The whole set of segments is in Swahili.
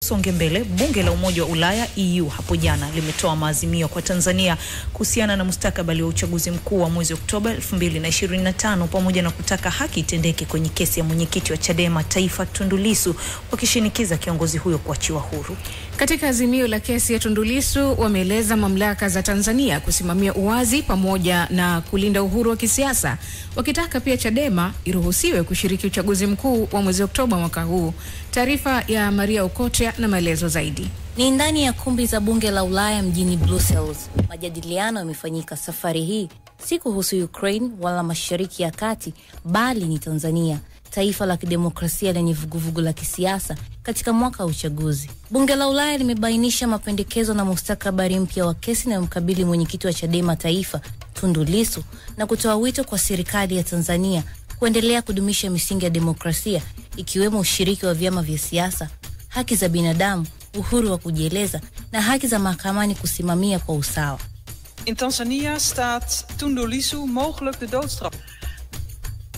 tusonge mbele. Bunge la Umoja wa Ulaya EU hapo jana limetoa maazimio kwa Tanzania kuhusiana na mustakabali wa uchaguzi mkuu wa mwezi Oktoba 2025 pamoja na kutaka haki itendeke kwenye kesi ya mwenyekiti wa Chadema Taifa Tundu Lissu, wakishinikiza kiongozi huyo kuachiwa huru. Katika azimio la kesi ya Tundu Lissu, wameeleza mamlaka za Tanzania kusimamia uwazi pamoja na kulinda uhuru wa kisiasa, wakitaka pia Chadema iruhusiwe kushiriki uchaguzi mkuu wa mwezi Oktoba mwaka huu. Taarifa ya Maria Okotia na maelezo zaidi. Ni ndani ya kumbi za bunge la Ulaya mjini Brussels. Majadiliano yamefanyika safari hii si kuhusu Ukraine wala Mashariki ya Kati, bali ni Tanzania, taifa la kidemokrasia lenye vuguvugu la kisiasa katika mwaka wa uchaguzi. Bunge la Ulaya limebainisha mapendekezo na mustakabali mpya wa kesi na mkabili mwenyekiti wa Chadema Taifa Tundu Lissu, na kutoa wito kwa serikali ya Tanzania kuendelea kudumisha misingi ya demokrasia, ikiwemo ushiriki wa vyama vya siasa, haki za binadamu, uhuru wa kujieleza na haki za mahakamani kusimamia kwa usawa. In Tanzania staat Tundu Lissu mogelijk de doodstraf.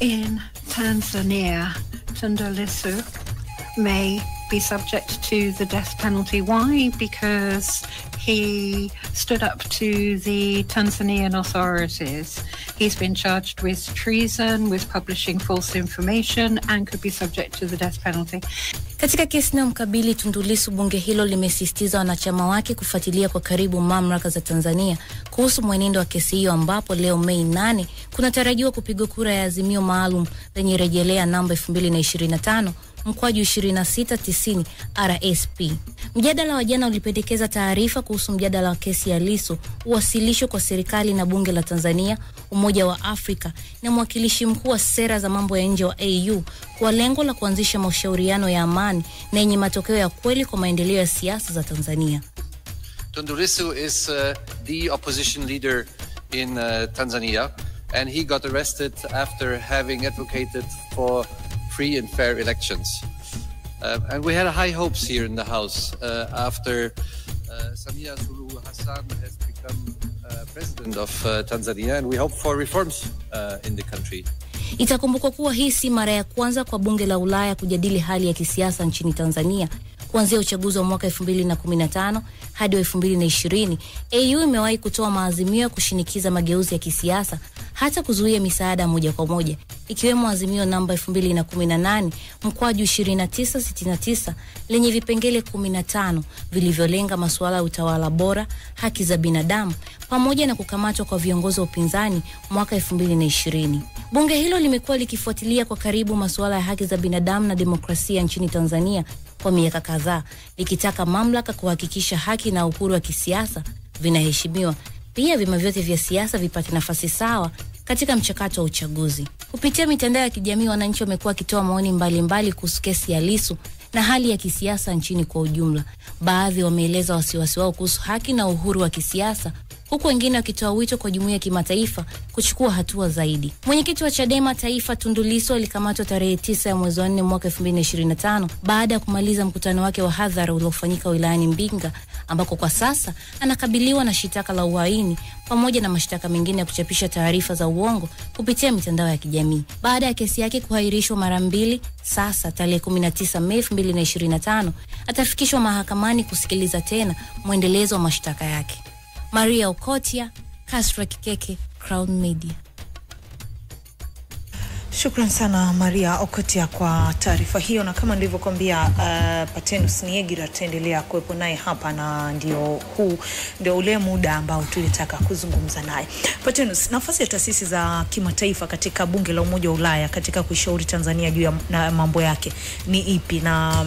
In Tanzania, Tundu Lissu may be subject to the death penalty. Why? Because he stood up to the Tanzanian authorities. He's been charged with treason, with publishing false information, and could be subject to the death penalty. Katika kesi na mkabili Tundu Lissu, bunge hilo limesisitiza wanachama wake kufuatilia kwa karibu mamlaka za Tanzania kuhusu mwenendo wa kesi hiyo, ambapo leo Mei 8 kunatarajiwa kupigwa kura ya azimio maalum lenye rejelea namba 2025/2690 RSP. Mjadala wa jana ulipendekeza taarifa kuhusu mjadala wa kesi ya Lissu uwasilishwe kwa serikali na bunge la Tanzania, Umoja wa Afrika na mwakilishi mkuu wa sera za mambo ya nje wa AU kwa lengo la kuanzisha mashauriano ya amani na yenye matokeo ya kweli kwa maendeleo ya siasa za Tanzania. Tundu Lissu is the opposition leader in Tanzania, and he got arrested after having advocated for free and fair elections. And we had high hopes here in the House after Samia Suluhu Hassan has become president of Tanzania, and we hope for reforms in the country. Itakumbukwa kuwa hii si mara ya kwanza kwa bunge la Ulaya kujadili hali ya kisiasa nchini Tanzania. Kuanzia uchaguzi wa mwaka 2015 hadi 2020, AU imewahi kutoa maazimio ya kushinikiza mageuzi ya kisiasa, hata kuzuia misaada moja kwa moja, ikiwemo azimio namba 2018/2969 lenye vipengele 15 vilivyolenga masuala ya utawala bora, haki za binadamu pamoja na kukamatwa kwa viongozi wa upinzani mwaka 2020. Bunge hilo limekuwa likifuatilia kwa karibu masuala ya haki za binadamu na demokrasia nchini Tanzania kwa miaka kadhaa, likitaka mamlaka kuhakikisha haki na uhuru wa kisiasa vinaheshimiwa. Pia vyama vyote vya siasa vipate nafasi sawa katika mchakato wa uchaguzi. Kupitia mitandao ya kijamii, wananchi wamekuwa wakitoa maoni mbalimbali kuhusu kesi ya Lissu na hali ya kisiasa nchini kwa ujumla. Baadhi wameeleza wasiwasi wao kuhusu haki na uhuru wa kisiasa, huku wengine wakitoa wito kwa jumuiya ya kimataifa kuchukua hatua zaidi. Mwenyekiti wa Chadema Taifa Tundu Lissu alikamatwa tarehe 9 ya mwezi wa 4 mwaka 2025 baada ya kumaliza mkutano wake wa hadhara uliofanyika wilayani Mbinga, ambako kwa sasa anakabiliwa na shitaka la uhaini pamoja na mashtaka mengine ya kuchapisha taarifa za uongo kupitia mitandao ya kijamii. Baada ya kesi yake kuahirishwa mara mbili, sasa tarehe 19 Mei 2025 atafikishwa mahakamani kusikiliza tena muendelezo wa mashtaka yake. Maria Okotia, Kasra Kikeke, Crown Media. Shukran sana Maria Okotia kwa taarifa hiyo, na kama nilivyokuambia Patenus Niegira ataendelea kuwepo naye hapa, na ndio ule muda ambao tulitaka kuzungumza naye. Patenus, nafasi ya taasisi za kimataifa katika bunge la Umoja wa Ulaya katika kushauri Tanzania juu ya mambo yake ni ipi? Na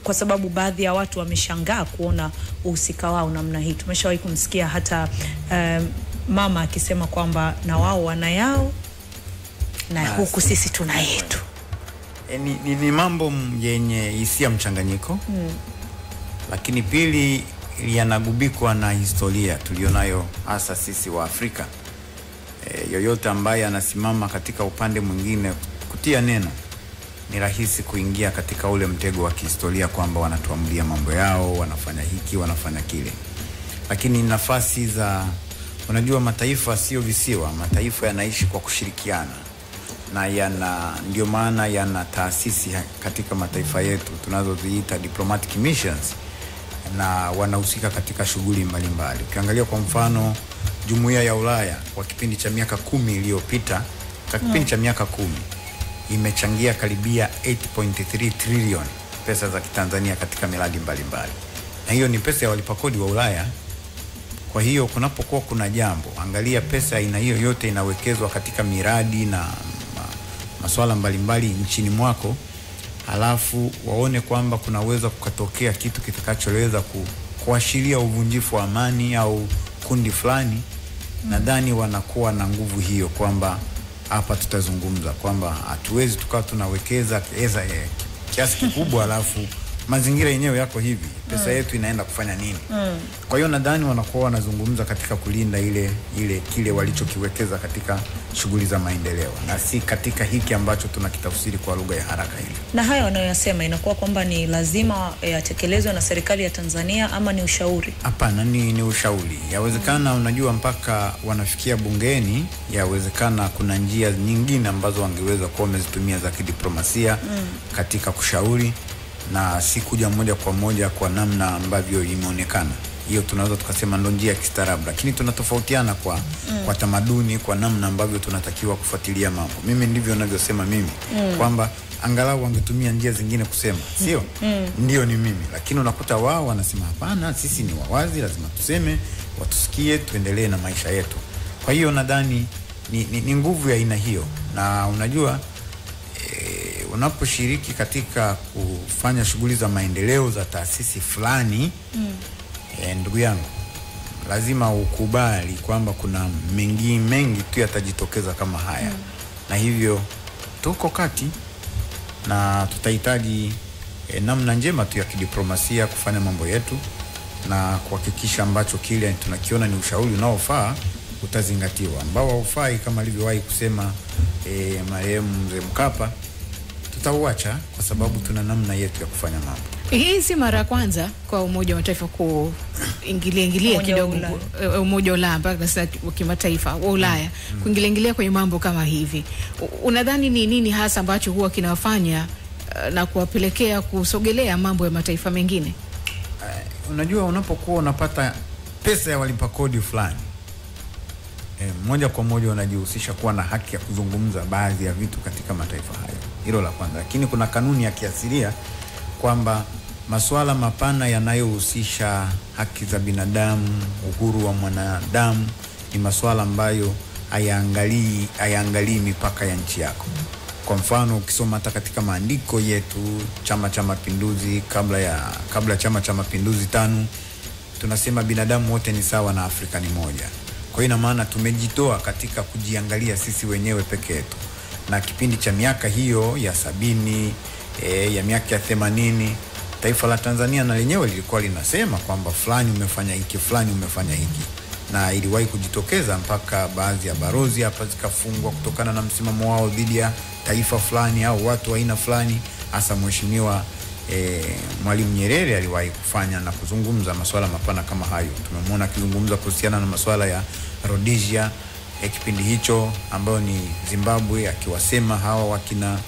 kwa sababu baadhi ya watu wameshangaa kuona uhusika wao namna hii. Tumeshawahi kumsikia hata mama akisema kwamba na wao wana yao na huku sisi tuna yetu. Ni mambo yenye hisia mchanganyiko. Lakini pili, yanagubikwa na historia tulionayo hasa sisi wa Afrika. Yoyote ambaye anasimama katika upande mwingine kutia neno, ni rahisi kuingia katika ule mtego wa kihistoria kwamba wanatuamulia mambo yao, wanafanya hiki, wanafanya kile. Lakini nafasi za, unajua mataifa sio visiwa, mataifa yanaishi kwa kushirikiana. na ndio maana yana taasisi katika mataifa yetu tunazoziita diplomatic missions, na wanahusika katika shughuli mbalimbali. Ukiangalia kwa mfano Jumuiya ya Ulaya kwa kipindi cha miaka 10 iliyopita, kwa kipindi cha miaka 10 imechangia karibia 8.3 trillion pesa za Kitanzania katika miradi mbalimbali. Na hiyo ni pesa ya walipa kodi wa Ulaya. Kwa hiyo kunapokuwa kuna jambo, angalia pesa aina hiyo yote inawekezwa katika miradi na masuala mbalimbali nchini mwako, halafu waone kwamba kunaweza kukatokea kitu kitakachoweza kuashiria uvunjifu wa amani au kundi fulani. Nadhani wanakuwa na nguvu hiyo kwamba hapa tutazungumza kwamba hatuwezi tukawa tunawekeza kiasi kikubwa halafu mazingira yenyewe yako hivi, pesa yetu inaenda kufanya nini? Kwa hiyo nadhani wanakuwa wanazungumza katika kulinda kile walichokiwekeza katika shughuli za maendeleo, na si katika hiki ambacho tunakitafsiri kwa lugha ya haraka hili. Na haya wanayosema inakuwa kwamba ni lazima yatekelezwe na serikali ya Tanzania ama ni ushauri? Hapana, ni ushauri. Yawezekana unajua mpaka wanafikia bungeni, yawezekana kuna njia nyingine ambazo wangeweza kuwa wamezitumia za kidiplomasia katika kushauri, na si kuja moja kwa moja kwa namna ambavyo imeonekana. Hiyo tunaweza tukasema ndo njia ya kistaarabu, lakini tunatofautiana kwa tamaduni, kwa namna ambavyo tunatakiwa kufuatilia mambo. Mimi ndivyo ninavyosema mimi kwamba angalau wangetumia njia zingine kusema, sio? Ndio ni mimi, lakini unakuta wao wanasema hapana, sisi ni wawazi, lazima tuseme, watusikie, tuendelee na maisha yetu. Kwa hiyo nadhani ni nguvu ya aina hiyo. Na unajua unaposhiriki katika kufanya shughuli za maendeleo za taasisi fulani, ndugu yangu, lazima ukubali kwamba kuna mengi tu yatajitokeza kama haya. Na hivyo tuko kati na tutahitaji namna njema tu ya kidiplomasia kufanya mambo yetu na kuhakikisha ambacho kile tunakiona ni ushauri unaofaa utazingatiwa. Ambao haufai kama alivyowahi kusema marehemu Mzee Mkapa, tutauacha kwa sababu tuna namna yetu ya kufanya mambo. Hii si mara ya kwanza kwa Umoja wa Mataifa kuingilia kidogo, Umoja wa Ulaya mpaka sasa kimataifa wa Ulaya kuingilia kwenye mambo kama hivi. Unadhani ni nini hasa ambacho huwa kinawafanya na kuwapelekea kusogelea mambo ya mataifa mengine? Unajua unapokuwa unapata pesa ya walipa kodi fulani, moja kwa moja unajihusisha kuwa na haki ya kuzungumza baadhi ya vitu katika mataifa hayo. Hilo la kwanza. Lakini kuna kanuni ya kiasilia kwamba masuala mapana yanayohusisha haki za binadamu, uhuru wa mwanadamu, ni masuala ambayo hayaangalii mipaka ya nchi yako. Kwa mfano ukisoma hata katika maandiko yetu, Chama cha Mapinduzi, kabla Chama cha Mapinduzi 5, tunasema binadamu wote ni sawa na Afrika ni moja. Kwa ina maana tumejitoa katika kujiangalia sisi wenyewe peke yetu. Na kipindi cha miaka hiyo ya 70, ya miaka ya 80, taifa la Tanzania na lenyewe lilikuwa linasema kwamba fulani umefanya hiki, fulani umefanya hiki. Na iliwahi kujitokeza mpaka baadhi ya barozi hapa zikafungwa kutokana na msimamo wao dhidi ya taifa fulani au watu wa aina fulani. Hasa Mheshimiwa Mwalimu Nyerere aliwahi kufanya na kuzungumza masuala mapana kama hayo. Tumemwona akizungumza kuhusiana na masuala ya Rhodesia kipindi hicho, ambayo ni Zimbabwe, akiwasema hawa wakina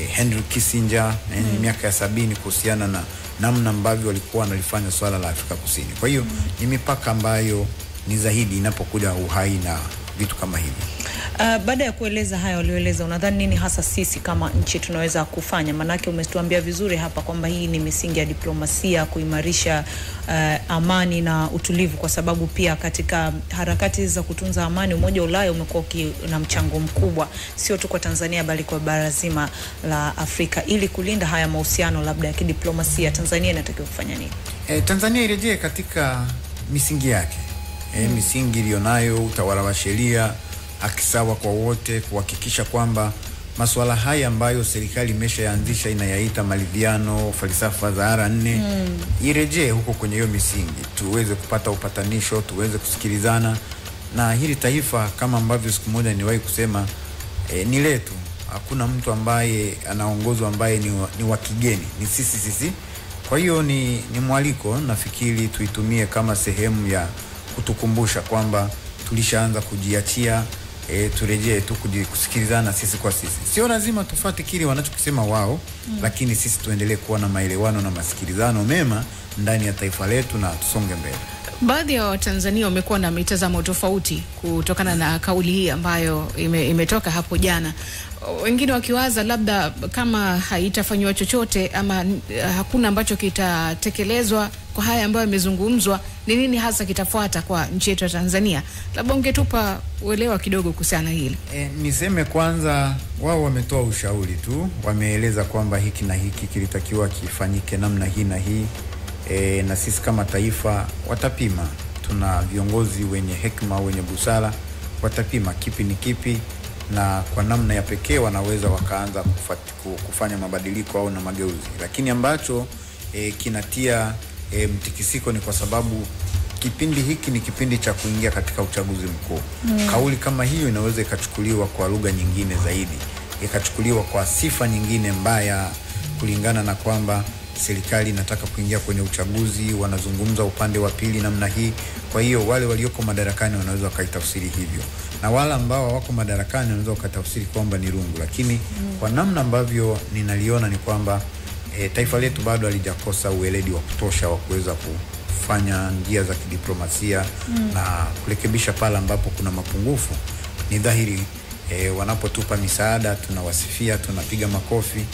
Henry Kissinger miaka ya 70 kuhusiana na namna ambavyo walikuwa wanalifanya swala la Afrika Kusini. Kwa hiyo ni mipaka ambayo ni zaidi inapokuja uhai na vitu kama hivi. Baada ya kueleza haya walioeleza, unadhani nini hasa sisi kama nchi tunaweza kufanya? Manake umetuambia vizuri hapa kwamba hii ni misingi ya diplomasia, kuimarisha amani na utulivu, kwa sababu pia katika harakati za kutunza amani Umoja wa Ulaya umekuwa na mchango mkubwa, sio tu kwa Tanzania bali kwa bara zima la Afrika. Ili kulinda haya mahusiano labda ya kidiplomasia, Tanzania inatakiwa kufanya nini? Tanzania irejee katika misingi yake. Misingi iliyonayo, utawala wa sheria, haki sawa kwa wote, kuhakikisha kwamba masuala haya ambayo serikali imeshaanzisha inayaita maridhiano, falsafa za R4, irejee huko kwenye hiyo misingi, tuweze kupata upatanisho, tuweze kusikilizana. Na hili taifa kama ambavyo siku moja niwahi kusema, ni letu. Hakuna mtu ambaye anaongozwa ambaye ni wa kigeni, ni sisi. Kwa hiyo ni mwaliko, nafikiri tuitumie kama sehemu ya kutukumbusha kwamba tulishaanza kujiachia turejee tu kusikilizana sisi kwa sisi. Sio lazima tufuate kile wanachokisema wao, lakini sisi tuendelee kuwa na maelewano na masikilizano mema ndani ya taifa letu na tusonge mbele. Baadhi ya Watanzania wamekuwa na mitazamo tofauti kutokana na kauli hii ambayo imetoka hapo jana. Wengine wakiwaza labda kama haitafanywa chochote ama hakuna ambacho kitatekelezwa kwa haya ambayo yamezungumzwa, ni nini hasa kitafuata kwa nchi yetu ya Tanzania? Labda ungetupa uelewa kidogo kuhusiana hili. Niseme kwanza, wao wametoa ushauri tu, wameeleza kwamba hiki na hiki kilitakiwa kifanyike namna hii na hii. Na sisi kama taifa watapima. Tuna viongozi wenye hekima, wenye busara, watapima kipi ni kipi, na kwa namna ya pekee wanaweza wakaanza kufanya mabadiliko au na mageuzi. Lakini ambacho kinatia mtikisiko ni kwa sababu kipindi hiki ni kipindi cha kuingia katika uchaguzi mkuu. Kauli kama hiyo inaweza ikachukuliwa kwa lugha nyingine zaidi, ikachukuliwa kwa sifa nyingine mbaya, kulingana na kwamba serikali inataka kuingia kwenye uchaguzi, wanazungumza upande wa pili namna hii. Kwa hiyo wale walioko madarakani wanaweza wakaitafsiri hivyo, na wale ambao wako madarakani wanaweza wakatafsiri kwamba ni rungu. Lakini kwa namna ambavyo ninaliona ni kwamba taifa letu bado halijakosa ueledi wa kutosha wa kuweza kufanya njia za kidiplomasia na kurekebisha pale ambapo kuna mapungufu. Ni dhahiri wanapotupa misaada tunawasifia, tunapiga makofi.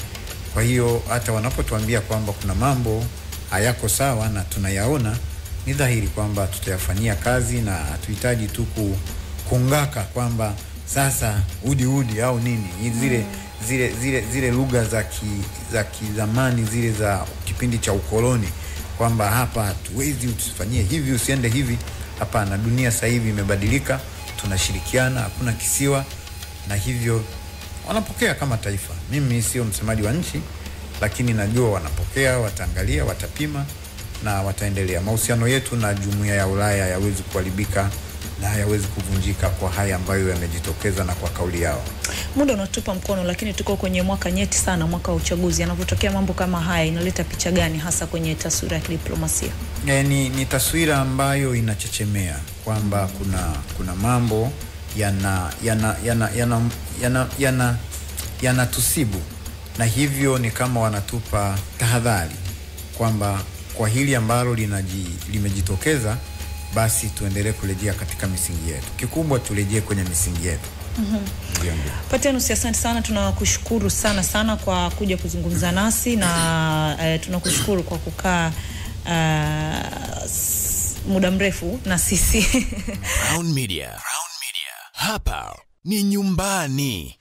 Kwa hiyo hata wanapotuambia kwamba kuna mambo hayako sawa na tunayaona, ni dhahiri kwamba tutayafanyia kazi, na hatuhitaji tu kungaka kwamba sasa udi au nini. Zile lugha za kizamani, zile za kipindi cha ukoloni, kwamba hapa hatuwezi, usifanyie hivi, usiende hivi. Hapana, dunia sasa hivi imebadilika, tunashirikiana, hakuna kisiwa, na hivyo wanapokea kama taifa. Mimi sio msemaji wa nchi, lakini najua wanapokea, wataangalia, watapima na wataendelea. Mahusiano yetu na Jumuiya ya Ulaya hayawezi kuharibika na hayawezi kuvunjika kwa haya ambayo yamejitokeza na kwa kauli yao. Muda unatupa mkono, lakini tuko kwenye mwaka nyeti sana, mwaka wa uchaguzi. Yanapotokea mambo kama haya, inaleta picha gani hasa kwenye taswira ya kidiplomasia? Ni taswira ambayo inachechemea kwamba kuna mambo yanatusibu, na hivyo ni kama wanatupa tahadhari kwamba kwa hili ambalo limejitokeza, basi tuendelee kurejea katika misingi yetu. Kikubwa turejee kwenye misingi yetu. Patenus, asante sana, tunakushukuru sana kwa kuja kuzungumza nasi, na tunakushukuru kwa kukaa muda mrefu na sisi. Crown Media. Hapa ni nyumbani.